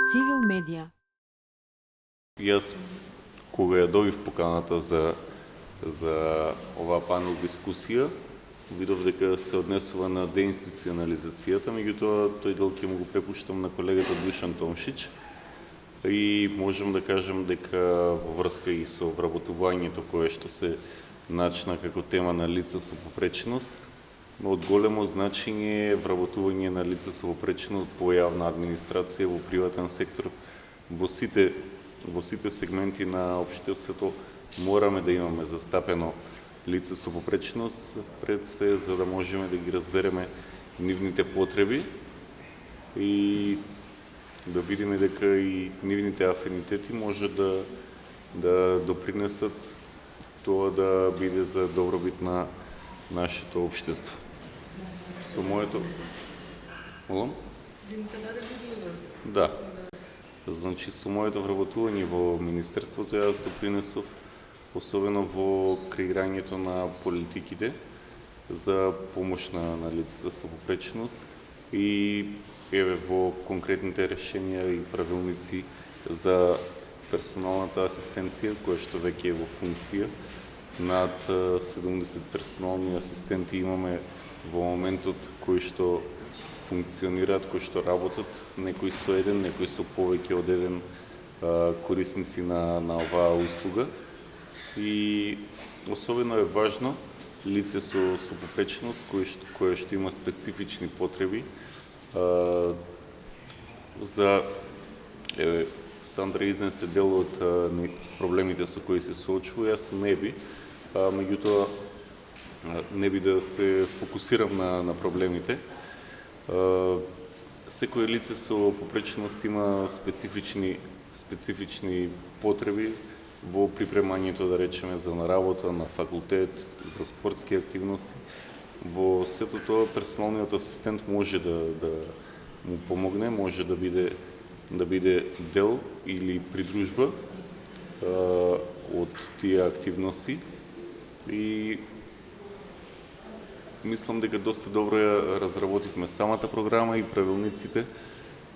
Civil Media. Јас, кога ја добив поканата за оваа панел дискусија, видов дека се однесува на деинституционализацијата, меѓутоа тој дел ќе му го препуштам на колегата Дуšan Томшич и можам да кажам дека во врска и со вработувањето кое што се начна како тема на лица со попреченост, од големо значење е вработување на лица со попреченост во јавна администрација, во приватен сектор, во сите сегменти на општеството мораме да имаме застапено лице со попреченост пред се, за да можеме да ги разбереме нивните потреби и да видиме дека и нивните афинитети може да допринесат тоа да биде за добробит на нашето општество. Со моето... Молам? Да. Значи, со моето вработување во Министерството јас допринесов особено во креирањето на политиките за помош на лицата со попреченост и еве во конкретните решенија и правилници за персоналната асистенција, која што веќе е во функција. Над 70 персонални асистенти имаме во моментот кои што функционираат, кои што работат, некои со еден, некои со повеќе од еден корисници на оваа услуга. И особено е важно лице со попреченост кое што има специфични потреби за Сандра изнесе дел од проблемите со кои се соочува, јас меѓутоа не би да се фокусирам на проблемите. Секој лице со попреченост има специфични потреби во припремањето, да речеме, за на работа, на факултет, за спортски активности. Во сето тоа персоналниот асистент може да му помогне, може да биде дел или придружба од тие активности и мислам дека доста добро ја разработивме самата програма и правилниците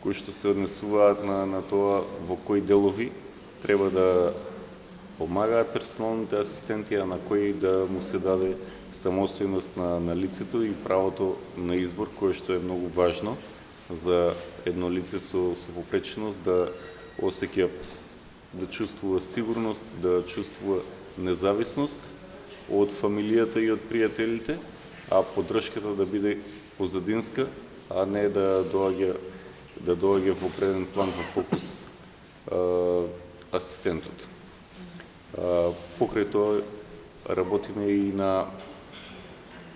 кои што се однесуваат на тоа во кои делови треба да помагаат персоналните асистенти, а на кои да му се даде самостојност на лицето и правото на избор, кое што е многу важно за едно лице со попреченост да осеќа, да чувствува сигурност, да чувствува независност од фамилијата и од пријателите, а поддршката да биде позадинска, а не да доаѓа во преден план, во фокус асистентот. Покрај тоа работиме и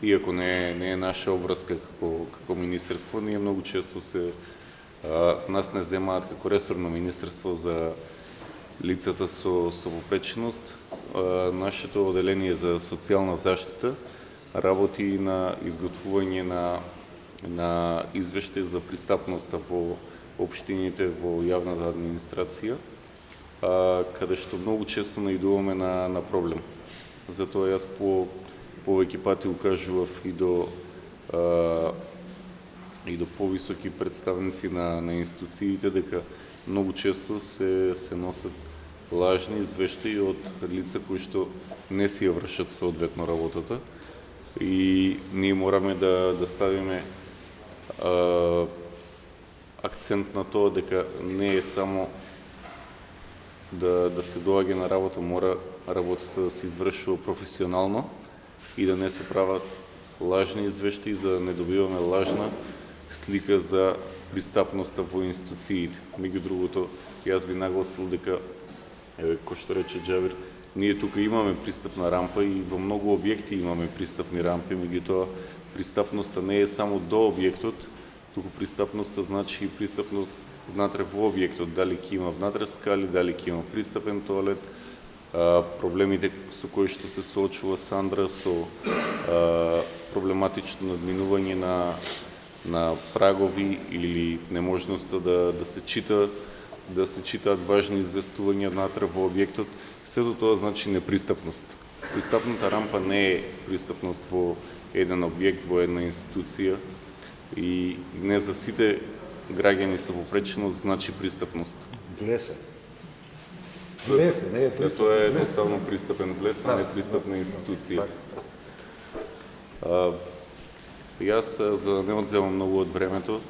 иако не е наша обврска како министерство, ние многу често нас не земаат како ресорно министерство за лицата со попреченост. Нашето оделение за социјална заштита работи и на изготвување на извештај за пристапноста во општините, во јавната администрација, каде што многу често наидуваме на проблем. Затоа јас повеќе пати укажував и до повисоки представници на институциите дека многу често се носат лажни извештаи од лица кои што не си ја вршат соодветно работата и ние мораме да ставиме акцент на тоа дека не е само да се доаѓа на работа, мора работата да се извршува професионално и да не се прават лажни извештаи за да не добиваме лажна слика за пристапноста во институциите. Меѓу другото, јас би нагласил дека, кој што рече Џавир, ние тука имаме пристапна рампа и во многу објекти имаме пристапни рампи, меѓутоа пристапноста не е само до објектот, туку пристапноста значи и пристапност внатре во објектот, дали ќе има внатре скали, дали ќе има пристапен тоалет, проблемите со кои што се соочува Сандра, со проблематично надминување на прагови или неможноста да се читаат важни известувања внатре во објектот, сето тоа значи непристапност. Пристапната рампа не е пристапност во еден објект, во една институција и не за сите граѓани со попреченост значи пристапност. Влез е. Влез е, не е пристапен. Тоа е едноставно пристапен влез, а не пристапна институција. Јас, за да не одземам многу од времето,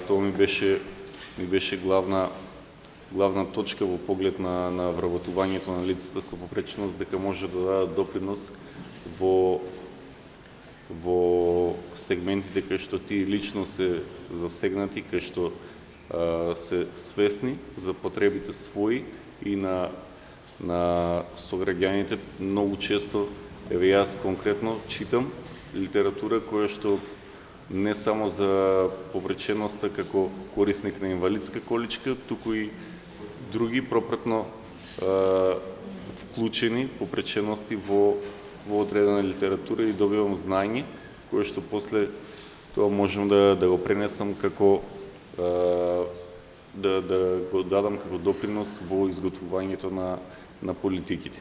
тоа ми беше главна точка во поглед на вработувањето на лицата со попреченост, дека може да дадат допринос во сегментите кај што тие лично се засегнати, кај што се свесни за потребите своји и на сограѓаните. Многу често, еве јас конкретно читам литература која што не само за попреченоста како корисник на инвалидска количка, туку и други пропратно вклучени попречености во одредена литература и добивам знаење кое што после тоа можам да го пренесам како да го дадам како допринос во изготвувањето на политиките.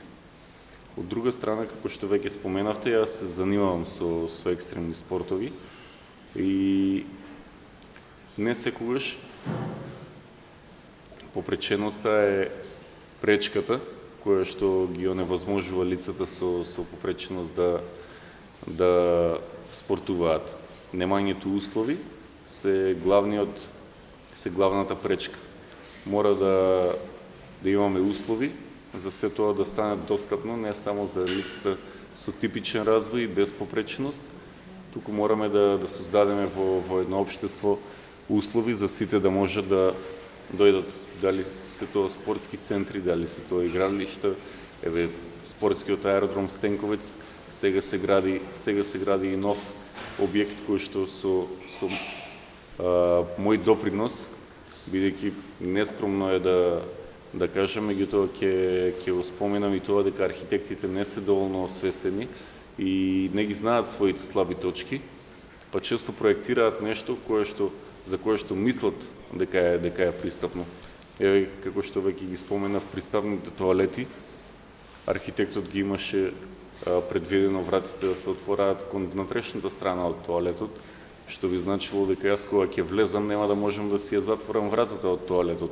Од друга страна, како што веќе споменавте, јас се занимавам со екстремни спортови и не секогаш попреченоста е пречката која што ги оневозможува лицата со попреченост да спортуваат. Немањето услови се главната пречка. Мора да имаме услови за се тоа да стане достапно не само за лицата со типичен развој и без попреченост, туку мораме да создадеме во едно општество услови за сите да може да дојдат, дали се тоа спортски центри, дали се тоа игралишта. Еве спортскиот аеродром Стенковец сега се гради и нов објект кој што со мој допринос, бидејќи нескромно е да кажам, меѓутоа ќе го споменам и тоа дека архитектите не се доволно освестени и не ги знаат своите слаби точки, па често проектираат нешто за кое што мислат дека е пристапно. Еве, како што веќе ги споменав, пристапните тоалети, архитектот ги имаше предвидено вратите да се отвораат кон внатрешната страна од тоалетот, што би значило дека јас кога ќе влезам нема да можам да си ја затворам вратата од тоалетот.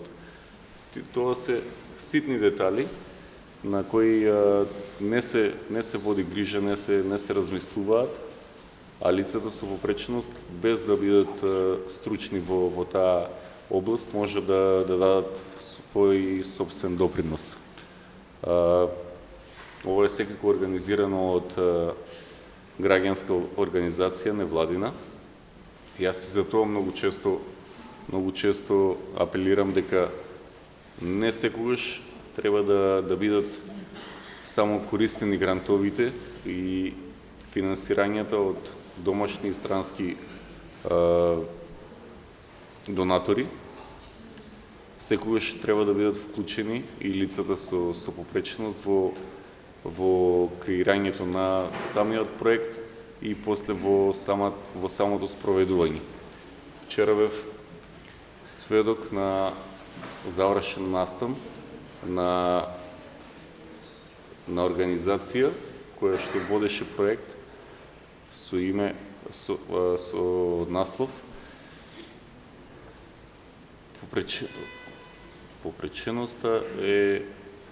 Тоа се ситни детали на кои не се води грижа, не се размислуваат, а лицата со попреченост, без да бидат стручни во таа област, може да дадат свој собствен допринос. Ова е секако организирано од граѓанска организација, невладина. Јас и за тоа многу често апелирам дека не секогаш треба да бидат само користени грантовите и финансирањата од домашни и странски донатори. Секогаш треба да бидат вклучени и лицата со попреченост во креирањето на самиот проект и после во самото спроведување. Вчера бев сведок на завршен настан на организација која што водеше проект со наслов Попреченоста е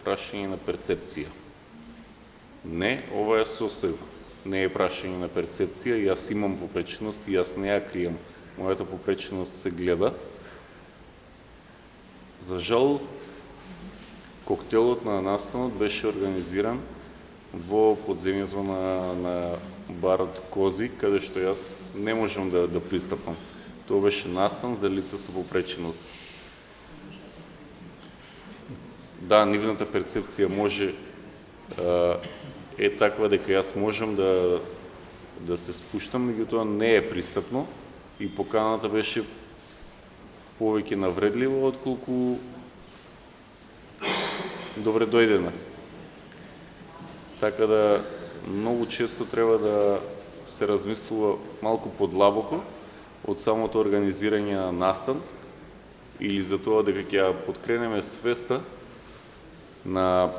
прашање на перцепција. Не, ова е состојба. Не е прашање на перцепција, јас имам попреченост и јас не ја крием. Мојата попреченост се гледа. За жал, коктелот на настанот беше организиран во подземјето на барот Кози, каде што јас не можам да пристапам. Тоа беше настан за лица со попреченост. Да, нивната перцепција може е таква дека јас можам да се спуштам, меѓутоа не е пристапно и поканата беше повеќе навредлива отколку добре дојдена. Така да многу често треба да се размислува малку подлабоко од самото организирање на настан или за тоа дека ќе ја подкренеме свеста на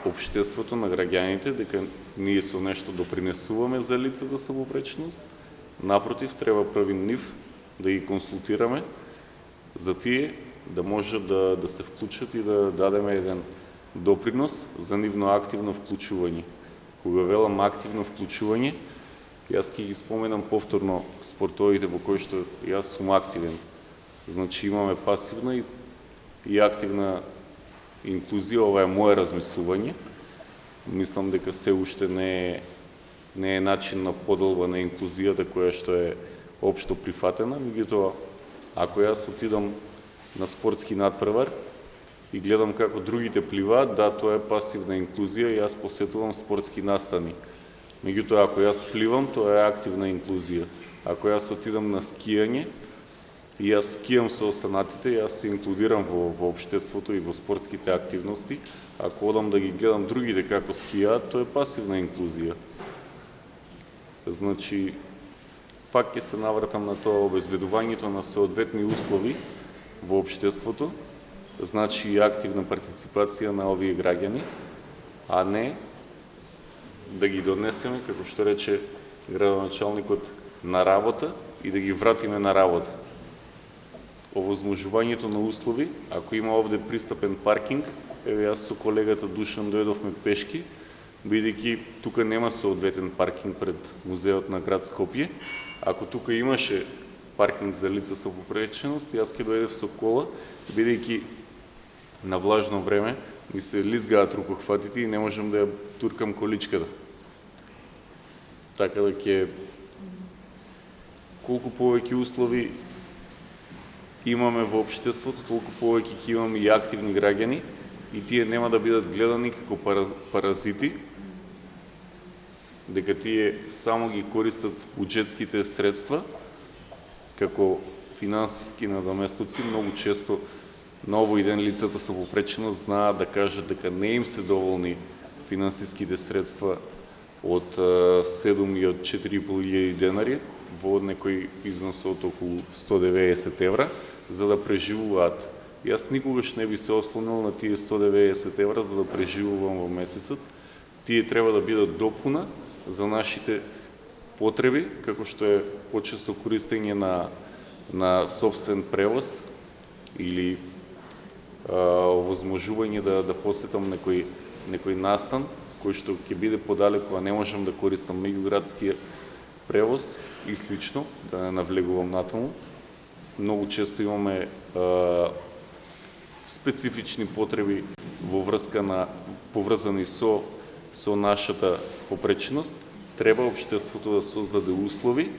општеството, на граѓаните, дека ние со нешто допринесуваме за лицата со попреченост. Напротив, треба први нив да ги консултираме за тие да може да се вклучат и да дадеме еден допринос за нивно активно вклучување. Кога велам активно вклучување, јас ќе ги споменам повторно спортовите во кои што јас сум активен. Значи имаме пасивна и активна инклузија, ова е мое размислување. Мислам дека се уште не е начин на поделба на инклузијата која што е општо прифатена, меѓутоа ако јас отидам на спортски надпревар и гледам како другите пливаат, да, тоа е пасивна инклузија и јас посетувам спортски настани. Меѓутоа, ако јас пливам, тоа е активна инклузија. Ако јас отидам на скијање и јас скијам со останатите, јас се инклудирам во општеството и во спортските активности. Ако одам да ги гледам другите како скијаат, тоа е пасивна инклузија. Значи, пак ќе се навратам на тоа обезбедувањето на соодветни услови во општеството, значи и активна партиципација на овие граѓани, а не да ги донесеме, како што рече градоначалникот, на работа и да ги вратиме на работа. Овозможувањето на услови, ако има овде пристапен паркинг, еве јас со колегата Душан дојдовме пешки, бидејќи тука нема соодветен паркинг пред музеот на град Скопје. Ако тука имаше паркинг за лица со попреченост, јас ќе дојдев со кола, бидејќи на влажно време ми се лизгаат рукохватите и не можам да ја туркам количката. Така да ќе колку повеќе услови имаме во општеството, толку повеќе ќе имаме и активни граѓани и тие нема да бидат гледани како паразити, дека тие само ги користат буџетските средства како финансиски надоместоци. Многу често на овој ден лицата со попреченост знаат да кажат дека не им се доволни финансиските средства од 7 и од 4.500 денари во некој износ од околу 190 евра за да преживуваат. Јас никогаш не би се ослонил на тие 190 евра за да преживувам во месецот. Тие треба да бидат допуна за нашите потреби, како што е почесто користење на собствен превоз или овозможување да посетам некој настан кој што ќе биде подалеку, а не можам да користам меѓуградскиот превоз и слично, да не навлегувам натаму. Многу често имаме специфични потреби во врска поврзани со нашата попреченост. Треба општеството да создаде услови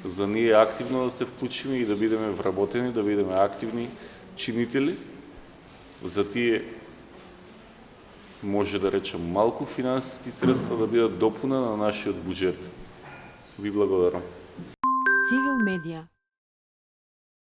за ние активно да се вклучиме и да бидеме вработени, да бидеме активни чинители. За тие може да речем малку финансиски средства да бидат допуна на нашиот буџет. Ви благодарам. Цивил медија.